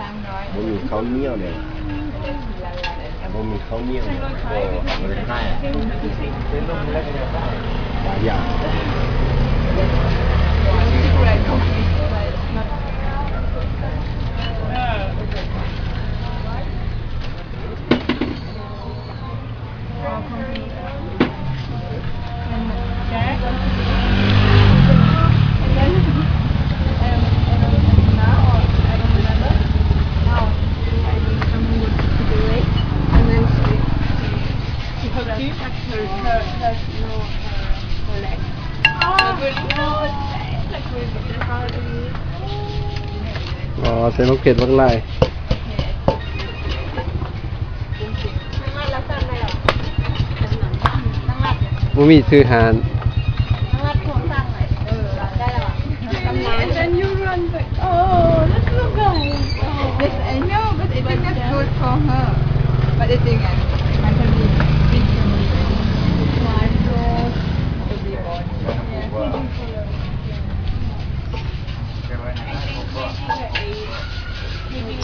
บ่มีข้าวเหนียวเนี่ยบ่มีข้าวเหนียวเนี่ยบ่มันได้หลายอย่างอ๋อใส่มะเขือบักลายบ่มีซื้อหาร And then you run back. Oh, that's so nice. Oh. Yes, I know, but I think that's good for her. But the thing is, I can be big and wide road, the body. Yeah.